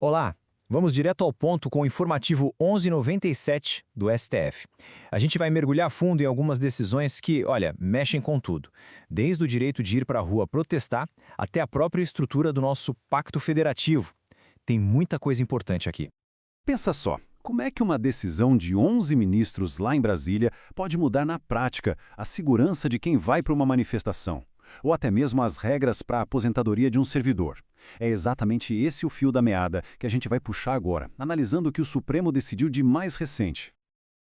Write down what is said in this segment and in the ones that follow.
Olá, vamos direto ao ponto com o informativo 1197 do STF. A gente vai mergulhar fundo em algumas decisões que, olha, mexem com tudo. Desde o direito de ir para a rua protestar até a própria estrutura do nosso pacto federativo. Tem muita coisa importante aqui. Pensa só, como é que uma decisão de 11 ministros lá em Brasília pode mudar na prática a segurança de quem vai para uma manifestação? Ou até mesmo as regras para a aposentadoria de um servidor? É exatamente esse o fio da meada que a gente vai puxar agora, analisando o que o Supremo decidiu de mais recente.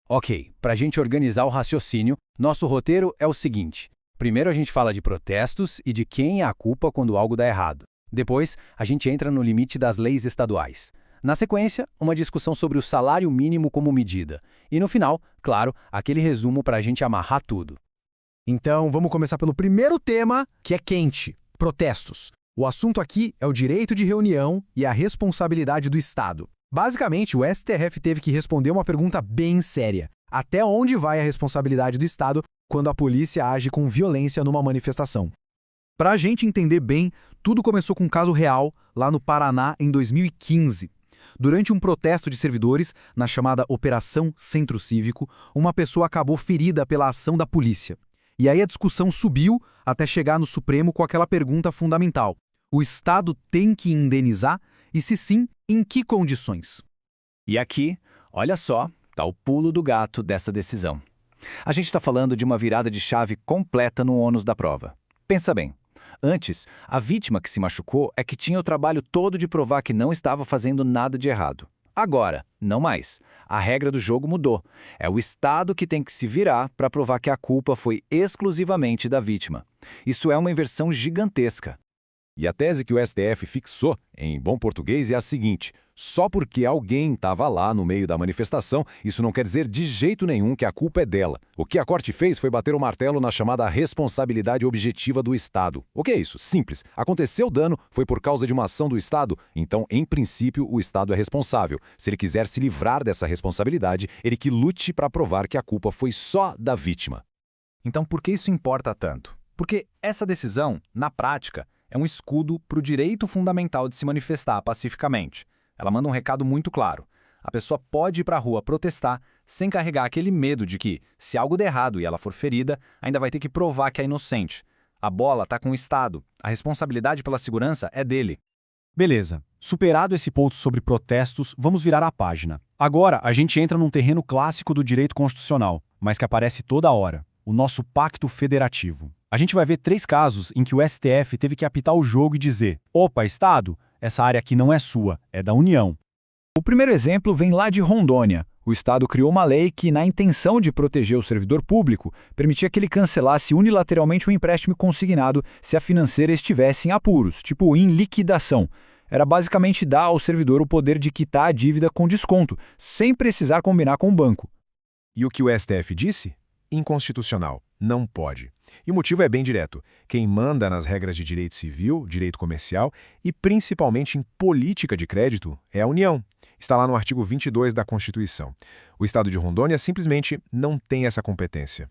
Ok, para a gente organizar o raciocínio, nosso roteiro é o seguinte. Primeiro a gente fala de protestos e de quem é a culpa quando algo dá errado. Depois, a gente entra no limite das leis estaduais. Na sequência, uma discussão sobre o salário mínimo como medida. E no final, claro, aquele resumo para a gente amarrar tudo. Então, vamos começar pelo primeiro tema, que é quente: protestos. O assunto aqui é o direito de reunião e a responsabilidade do Estado. Basicamente, o STF teve que responder uma pergunta bem séria. Até onde vai a responsabilidade do Estado quando a polícia age com violência numa manifestação? Para a gente entender bem, tudo começou com um caso real lá no Paraná em 2015. Durante um protesto de servidores, na chamada Operação Centro Cívico, uma pessoa acabou ferida pela ação da polícia. E aí a discussão subiu até chegar no Supremo com aquela pergunta fundamental: o Estado tem que indenizar? E se sim, em que condições? E aqui, olha só, tá o pulo do gato dessa decisão. A gente está falando de uma virada de chave completa no ônus da prova. Pensa bem. Antes, a vítima que se machucou é que tinha o trabalho todo de provar que não estava fazendo nada de errado. Agora, não mais. A regra do jogo mudou. É o Estado que tem que se virar para provar que a culpa foi exclusivamente da vítima. Isso é uma inversão gigantesca. E a tese que o STF fixou, em bom português, é a seguinte: só porque alguém estava lá no meio da manifestação, isso não quer dizer de jeito nenhum que a culpa é dela. O que a Corte fez foi bater o martelo na chamada responsabilidade objetiva do Estado. O que é isso? Simples. Aconteceu dano, foi por causa de uma ação do Estado, então, em princípio, o Estado é responsável. Se ele quiser se livrar dessa responsabilidade, ele que lute para provar que a culpa foi só da vítima. Então, por que isso importa tanto? Porque essa decisão, na prática, é um escudo para o direito fundamental de se manifestar pacificamente. Ela manda um recado muito claro. A pessoa pode ir para a rua protestar sem carregar aquele medo de que, se algo der errado e ela for ferida, ainda vai ter que provar que é inocente. A bola está com o Estado. A responsabilidade pela segurança é dele. Beleza, superado esse ponto sobre protestos, vamos virar a página. Agora a gente entra num terreno clássico do direito constitucional, mas que aparece toda hora: o nosso pacto federativo. A gente vai ver 3 casos em que o STF teve que apitar o jogo e dizer: opa, Estado, essa área aqui não é sua, é da União. O primeiro exemplo vem lá de Rondônia. O Estado criou uma lei que, na intenção de proteger o servidor público, permitia que ele cancelasse unilateralmente um empréstimo consignado se a financeira estivesse em apuros, tipo em liquidação. Era basicamente dar ao servidor o poder de quitar a dívida com desconto, sem precisar combinar com o banco. E o que o STF disse? Inconstitucional. Não pode. E o motivo é bem direto. Quem manda nas regras de direito civil, direito comercial e principalmente em política de crédito é a União. Está lá no artigo 22 da Constituição. O Estado de Rondônia simplesmente não tem essa competência.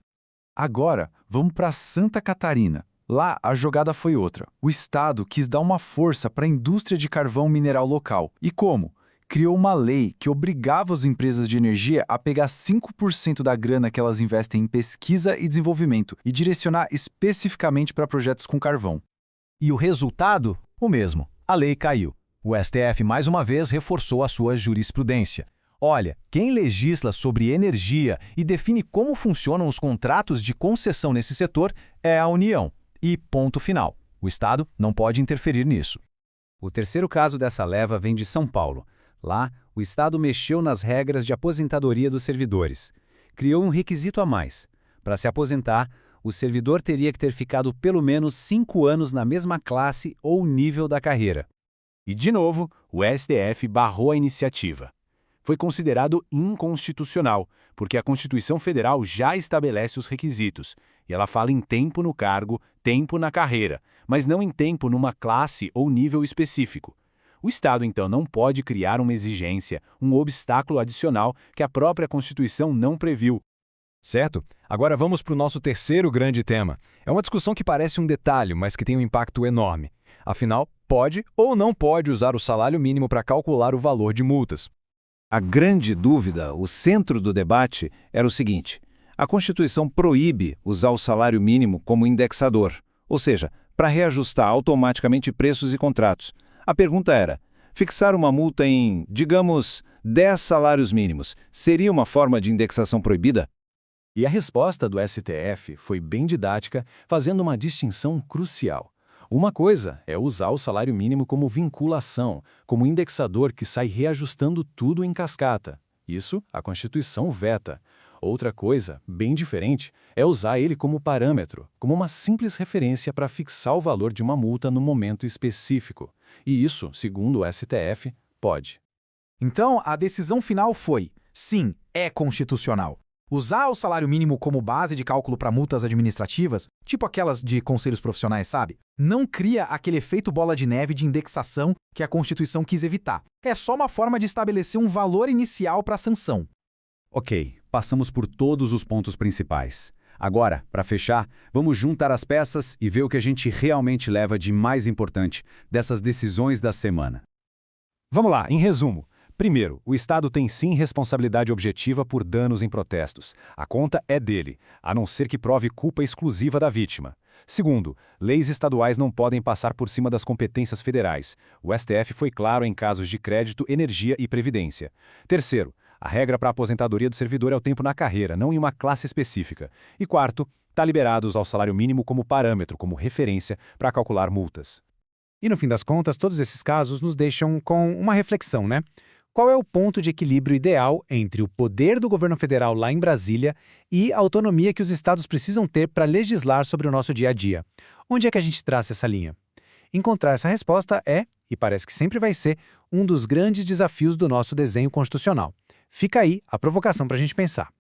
Agora, vamos para Santa Catarina. Lá, a jogada foi outra. O Estado quis dar uma força para a indústria de carvão mineral local. E como? Criou uma lei que obrigava as empresas de energia a pegar 5% da grana que elas investem em pesquisa e desenvolvimento e direcionar especificamente para projetos com carvão. E o resultado? O mesmo. A lei caiu. O STF mais uma vez reforçou a sua jurisprudência. Olha, quem legisla sobre energia e define como funcionam os contratos de concessão nesse setor é a União. E ponto final. O Estado não pode interferir nisso. O terceiro caso dessa leva vem de São Paulo. Lá, o Estado mexeu nas regras de aposentadoria dos servidores. Criou um requisito a mais. Para se aposentar, o servidor teria que ter ficado pelo menos 5 anos na mesma classe ou nível da carreira. E, de novo, o STF barrou a iniciativa. Foi considerado inconstitucional, porque a Constituição Federal já estabelece os requisitos, e ela fala em tempo no cargo, tempo na carreira, mas não em tempo numa classe ou nível específico. O Estado, então, não pode criar uma exigência, um obstáculo adicional que a própria Constituição não previu. Certo? Agora vamos para o nosso terceiro grande tema. É uma discussão que parece um detalhe, mas que tem um impacto enorme. Afinal, pode ou não pode usar o salário mínimo para calcular o valor de multas. A grande dúvida, o centro do debate, era o seguinte: a Constituição proíbe usar o salário mínimo como indexador, ou seja, para reajustar automaticamente preços e contratos. A pergunta era: fixar uma multa em, digamos, 10 salários mínimos seria uma forma de indexação proibida? E a resposta do STF foi bem didática, fazendo uma distinção crucial. Uma coisa é usar o salário mínimo como vinculação, como indexador que sai reajustando tudo em cascata. Isso a Constituição veta. Outra coisa, bem diferente, é usar ele como parâmetro, como uma simples referência para fixar o valor de uma multa no momento específico. E isso, segundo o STF, pode. Então, a decisão final foi: sim, é constitucional. Usar o salário mínimo como base de cálculo para multas administrativas, tipo aquelas de conselhos profissionais, sabe? Não cria aquele efeito bola de neve de indexação que a Constituição quis evitar. É só uma forma de estabelecer um valor inicial para a sanção. Ok, passamos por todos os pontos principais. Agora, para fechar, vamos juntar as peças e ver o que a gente realmente leva de mais importante dessas decisões da semana. Vamos lá, em resumo. Primeiro, o Estado tem sim responsabilidade objetiva por danos em protestos. A conta é dele, a não ser que prove culpa exclusiva da vítima. Segundo, leis estaduais não podem passar por cima das competências federais. O STF foi claro em casos de crédito, energia e previdência. Terceiro, a regra para a aposentadoria do servidor é o tempo na carreira, não em uma classe específica. E quarto, está liberado usar o salário mínimo como parâmetro, como referência para calcular multas. E no fim das contas, todos esses casos nos deixam com uma reflexão, né? Qual é o ponto de equilíbrio ideal entre o poder do governo federal lá em Brasília e a autonomia que os estados precisam ter para legislar sobre o nosso dia a dia? Onde é que a gente traça essa linha? Encontrar essa resposta é, e parece que sempre vai ser, um dos grandes desafios do nosso desenho constitucional. Fica aí a provocação para a gente pensar.